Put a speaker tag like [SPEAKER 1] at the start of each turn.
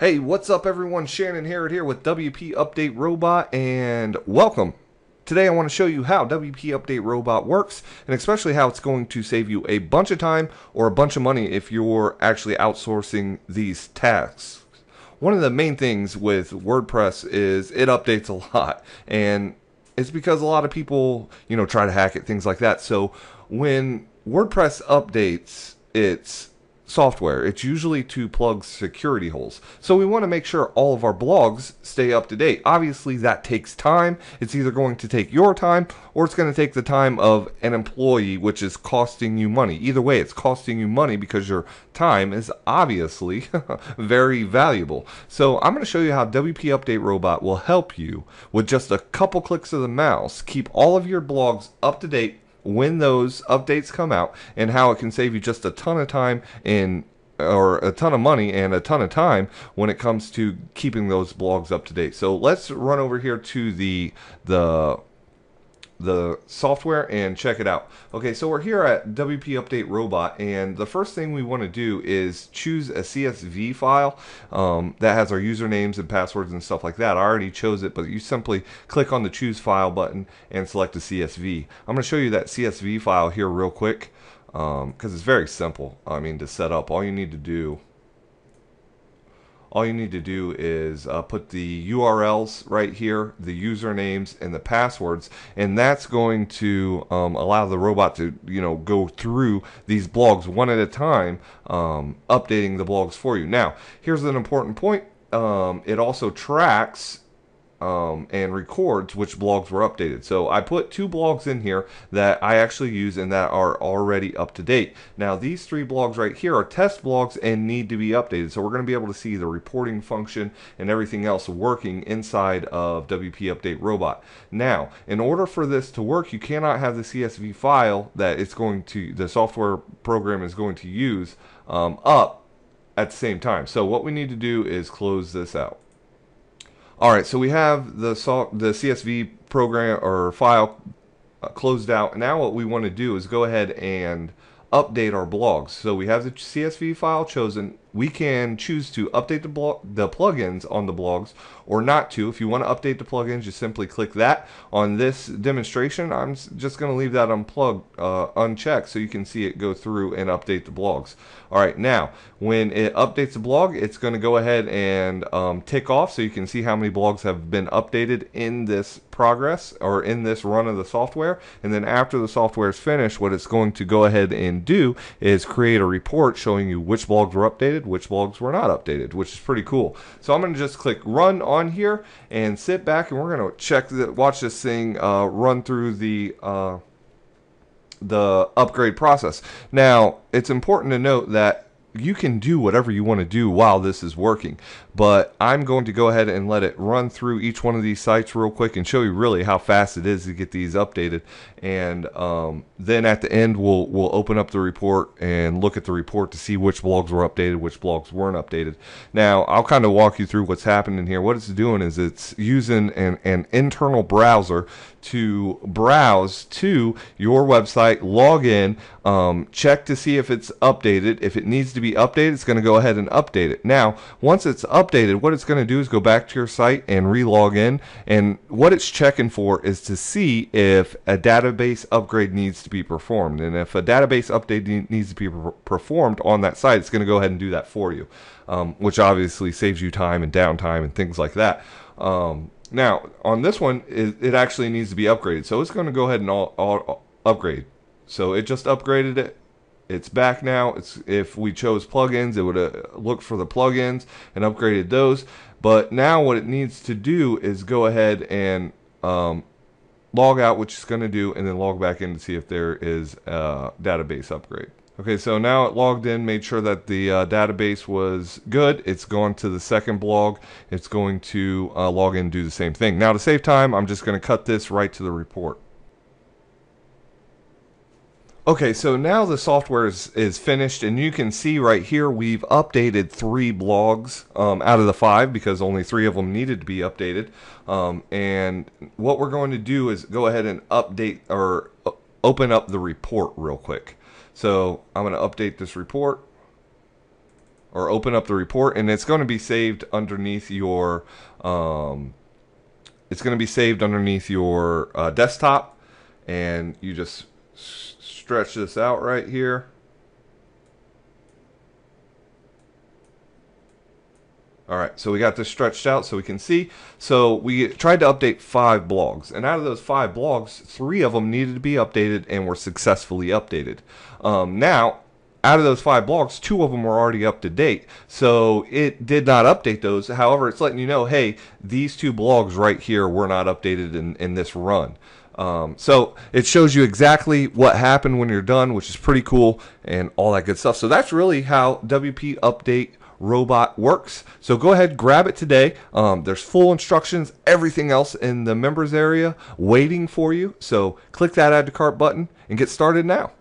[SPEAKER 1] Hey, what's up everyone? Shannon Harrod here with WP Update Robot and welcome. Today I want to show you how WP Update Robot works and especially how it's going to save you a bunch of time or a bunch of money if you're actually outsourcing these tasks. One of the main things with WordPress is it updates a lot, and it's because a lot of people, try to hack it, things like that. So when WordPress updates its software, it's usually to plug security holes. So we want to make sure all of our blogs stay up to date. Obviously, that takes time. It's either going to take your time or it's going to take the time of an employee, which is costing you money. Either way, it's costing you money because your time is obviously very valuable. So I'm going to show you how WP Update Robot will help you with just a couple clicks of the mouse keep all of your blogs up to date when those updates come out, and how it can save you just a ton of time or a ton of money and a ton of time when it comes to keeping those blogs up to date. So let's run over here to the software and check it out. Okay, so we're here at WP Update Robot, and the first thing we want to do is choose a CSV file that has our usernames and passwords and stuff like that. I already chose it, but you simply click on the choose file button and select a CSV. I'm going to show you that CSV file here real quick because it's very simple. To set up, all you need to do is put the URLs right here, the usernames and the passwords, and that's going to allow the robot to go through these blogs one at a time, updating the blogs for you. Now, here's an important point. It also tracks and records which blogs were updated. So I put 2 blogs in here that I actually use and that are already up to date. Now these 3 blogs right here are test blogs and need to be updated. So we're going to be able to see the reporting function and everything else working inside of WP Update Robot. Now, in order for this to work, you cannot have the CSV file that the software program is going to use up at the same time. So what we need to do is close this out. Alright, so we have the CSV program or file closed out. Now what we want to do is go ahead and update our blogs. So we have the CSV file chosen. We can choose to update the plugins on the blogs or not to. If you want to update the plugins, just simply click that. On this demonstration, I'm just going to leave that unchecked so you can see it go through and update the blogs. Alright, now when it updates the blog, it's going to go ahead and tick off so you can see how many blogs have been updated in this progress or in this run of the software. And then after the software is finished, what it's going to go ahead and do is create a report showing you which blogs were updated, which blogs were not updated, which is pretty cool. So I'm going to just click run on here and sit back, and we're going to watch this thing run through the upgrade process. Now, it's important to note that you can do whatever you want to do while this is working, but I'm going to go ahead and let it run through each one of these sites real quick and show you really how fast it is to get these updated. And then at the end we'll open up the report and look at the report to see which blogs were updated, which blogs weren't updated. Now I'll kind of walk you through what's happening here. What it's doing is it's using an internal browser to browse to your website, log in, check to see if it's updated. If it needs to be updated, it's going to go ahead and update it. Now, once it's updated, what it's going to do is go back to your site and re-log in, and what it's checking for is to see if a database upgrade needs to be performed. And if a database update needs to be performed on that site, it's going to go ahead and do that for you, which obviously saves you time and downtime and things like that. Now, on this one, it actually needs to be upgraded. So it's going to go ahead and upgrade. So it just upgraded it. It's back now. If we chose plugins, it would have looked for the plugins and upgraded those. But now what it needs to do is go ahead and log out, which it's going to do, and then log back in to see if there is a database upgrade. Okay, so now it logged in, made sure that the database was good. It's gone to the second blog. It's going to log in and do the same thing. Now to save time, I'm just going to cut this right to the report. Okay, so now the software is finished, and you can see right here we've updated 3 blogs out of the 5 because only 3 of them needed to be updated. And what we're going to do is go ahead and update or open up the report real quick. So I'm going to update this report. or open up the report, and it's going to be saved underneath your desktop, and you just stretch this out right here. All right, so we got this stretched out so we can see. So we tried to update 5 blogs, and out of those 5 blogs, 3 of them needed to be updated and were successfully updated. Now, out of those 5 blogs, 2 of them were already up to date, so it did not update those. However, it's letting you know, hey, these 2 blogs right here were not updated in this run. So it shows you exactly what happened when you're done, which is pretty cool, and all that good stuff. So that's really how WP Update Robot works. So go ahead, grab it today. There's full instructions, everything else in the members area waiting for you. So click that add to cart button and get started now.